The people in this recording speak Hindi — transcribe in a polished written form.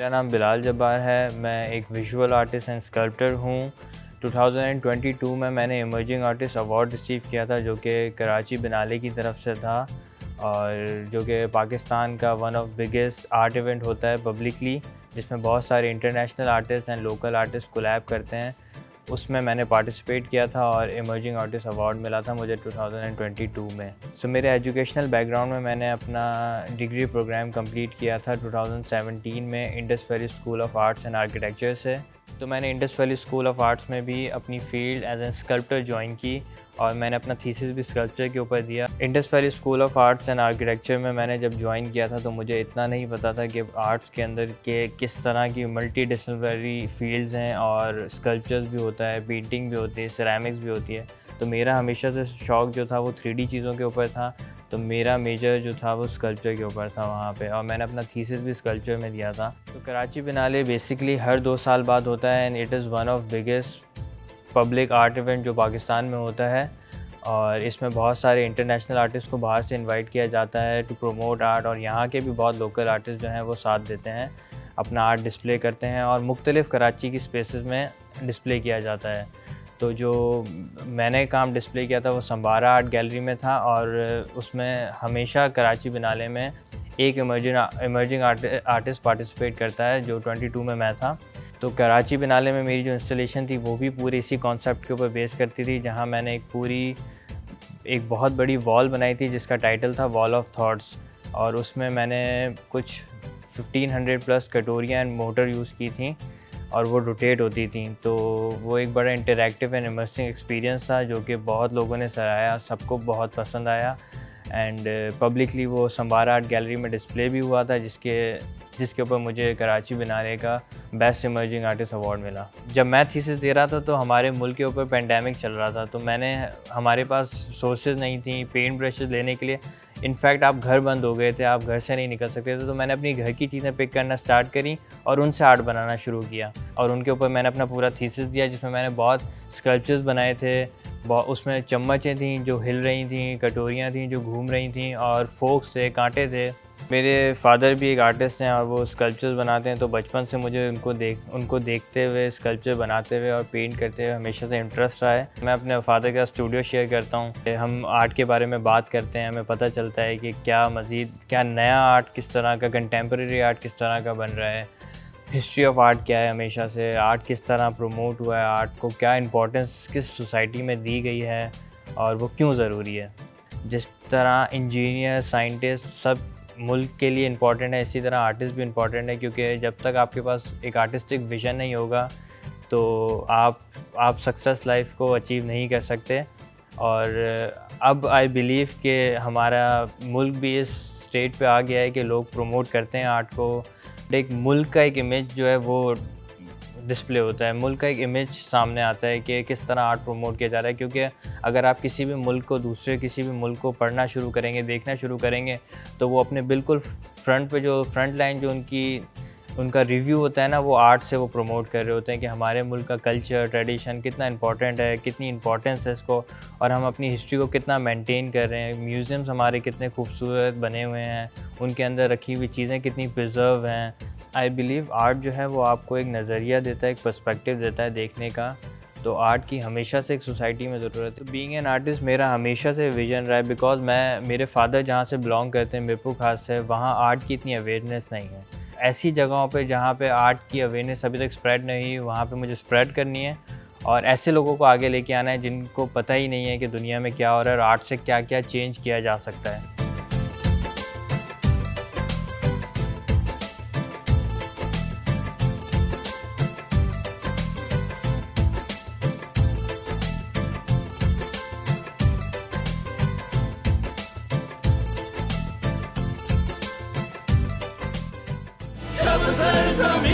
मेरा नाम बिलाल जब्बार है। मैं एक विजुअल आर्टिस्ट एंड स्कल्प्टर हूँ। 2022 में मैंने इमर्जिंग आर्टिस्ट अवार्ड रिसीव किया था, जो कि कराची बिनाले की तरफ से था और जो कि पाकिस्तान का one of biggest art event होता है पब्लिकली, जिसमें बहुत सारे international artist and local artist collab करते हैं। उसमें मैंने पार्टिसिपेट किया था और इमर्जिंग आर्टिस्ट अवार्ड मिला था मुझे 2022 में। मेरे एजुकेशनल बैकग्राउंड में मैंने अपना डिग्री प्रोग्राम कंप्लीट किया था 2017 में Indus Valley School of Arts and Architecture से। तो मैंने Indus Valley School of Arts में भी अपनी field as a sculptor join की और मैंने अपना थीसिस भी स्कल्पचर के ऊपर दिया। Indus Valley School of Arts and architecture में मैंने जब ज्वाइन किया था तो मुझे इतना नहीं पता था कि आर्ट्स के अंदर के किस तरह की मल्टी डिसिप्लिनरी फील्ड्स हैं और स्कल्पचर्स भी होता है, पेंटिंग भी होती है, सिरेमिक्स भी होती है। तो मेरा हमेशा से शौक़ जो था वो 3D चीज़ों के ऊपर था, तो मेरा मेजर जो था वो स्कल्पचर के ऊपर था वहाँ पे, और मैंने अपना थीसिस भी स्कल्पचर में दिया था। तो कराची बिनाले बेसिकली हर 2 साल बाद होता है and it is one of biggest public art event जो पाकिस्तान में होता है। और इसमें बहुत सारे इंटरनेशनल आर्टिस्ट को बाहर से इनवाइट किया जाता है टू प्रमोट आर्ट, और यहाँ के भी बहुत लोकल आर्टिस्ट जो हैं वो साथ देते हैं, अपना आर्ट डिस्प्ले करते हैं और मुख्तलिफ़ कराची की स्पेसेस में डिस्प्ले किया जाता है। तो जो मैंने काम डिस्प्ले किया था वो संबारा आर्ट गैलरी में था और उसमें हमेशा कराची बिनाले में एक इमर्जिंग आर्टिस्ट पार्टिसिपेट करता है, जो 22 में मैं था। तो कराची बिनाले में मेरी जो इंस्टॉलेशन थी वो भी पूरी इसी कॉन्सेप्ट के ऊपर बेस करती थी, जहां मैंने एक बहुत बड़ी वॉल बनाई थी जिसका टाइटल था वॉल ऑफ थॉट्स, और उसमें मैंने कुछ 1500 प्लस कटोरियाँ एंड मोटर यूज़ की थी और वो रोटेट होती थी। तो वो एक बड़ा इंटरैक्टिव एंड इमर्सिंग एक्सपीरियंस था जो कि बहुत लोगों ने सराहा, सबको बहुत पसंद आया एंड पब्लिकली वो संबारा आर्ट गैलरी में डिस्प्ले भी हुआ था, जिसके ऊपर मुझे कराची बिनाले का बेस्ट इमर्जिंग आर्टिस्ट अवार्ड मिला। जब मैं थीसिस दे रहा था तो हमारे मुल्क के ऊपर पेंडेमिक चल रहा था, तो हमारे पास सोर्सेज नहीं थी पेंट ब्रशेज़ लेने के लिए। इनफैक्ट आप घर बंद हो गए थे, आप घर से नहीं निकल सकते थे, तो मैंने अपनी घर की चीज़ें पिक करना स्टार्ट करी और उनसे आर्ट बनाना शुरू किया और उनके ऊपर मैंने अपना पूरा थीसिस दिया, जिसमें मैंने बहुत स्कल्पचर्स बनाए थे। उसमें चम्मचें थीं जो हिल रही थीं, कटोरियाँ थीं जो घूम रही थीं और फोक्स थे, कांटे थे। मेरे फादर भी एक आर्टिस्ट हैं और वो स्कल्पचर्स बनाते हैं, तो बचपन से मुझे उनको देखते हुए स्कल्पचर बनाते हुए और पेंट करते हुए हमेशा से इंटरेस्ट रहा है। मैं अपने फादर का स्टूडियो शेयर करता हूँ, हम आर्ट के बारे में बात करते हैं, हमें पता चलता है कि क्या नया आर्ट किस तरह का, कंटेम्प्रेरी आर्ट किस तरह का बन रहा है, हिस्ट्री ऑफ आर्ट क्या है, हमेशा से आर्ट किस तरह प्रमोट हुआ है, आर्ट को क्या इंपॉर्टेंस किस सोसाइटी में दी गई है और वो क्यों ज़रूरी है। जिस तरह इंजीनियर, साइंटिस्ट सब मुल्क के लिए इम्पॉर्टेंट है, इसी तरह आर्टिस्ट भी इम्पॉर्टेंट है, क्योंकि जब तक आपके पास एक आर्टिस्टिक विज़न नहीं होगा तो आप सक्सेस लाइफ को अचीव नहीं कर सकते। और अब आई बिलीव कि हमारा मुल्क भी इस स्टेट पे आ गया है कि लोग प्रमोट करते हैं आर्ट को। एक मुल्क का एक इमेज जो है वो डिस्प्ले होता है, मुल्क का एक इमेज सामने आता है कि किस तरह आर्ट प्रमोट किया जा रहा है। क्योंकि अगर आप किसी भी मुल्क को किसी भी मुल्क को पढ़ना शुरू करेंगे, देखना शुरू करेंगे, तो वो अपने बिल्कुल फ्रंट लाइन जो उनका रिव्यू होता है ना, वो आर्ट से वो प्रमोट कर रहे होते हैं कि हमारे मुल्क का कल्चर, ट्रेडिशन कितना इंपॉर्टेंट है, कितनी इंपॉर्टेंस है इसको, और हम अपनी हिस्ट्री को कितना मेंटेन कर रहे हैं। म्यूज़ियम्स हमारे कितने खूबसूरत बने हुए हैं, उनके अंदर रखी हुई चीज़ें कितनी प्रिजर्व हैं। आई बिलीव आर्ट जो है वो आपको एक नज़रिया देता है, एक पर्सपेक्टिव देता है देखने का। तो आर्ट की हमेशा से एक सोसाइटी में ज़रूरत है। बीइंग एन आर्टिस्ट मेरा हमेशा से विजन रहा है, बिकॉज मेरे फादर जहाँ से बिलोंग करते हैं, मिरपुर खास से, वहाँ आर्ट की इतनी अवेयरनेस नहीं है। ऐसी जगहों पे जहाँ पे आर्ट की अवेयरनेस अभी तक स्प्रेड नहीं हुई, वहाँ पे मुझे स्प्रेड करनी है और ऐसे लोगों को आगे लेके आना है जिनको पता ही नहीं है कि दुनिया में क्या हो रहा है और आर्ट से क्या क्या चेंज किया जा सकता है। जब सरज़मीं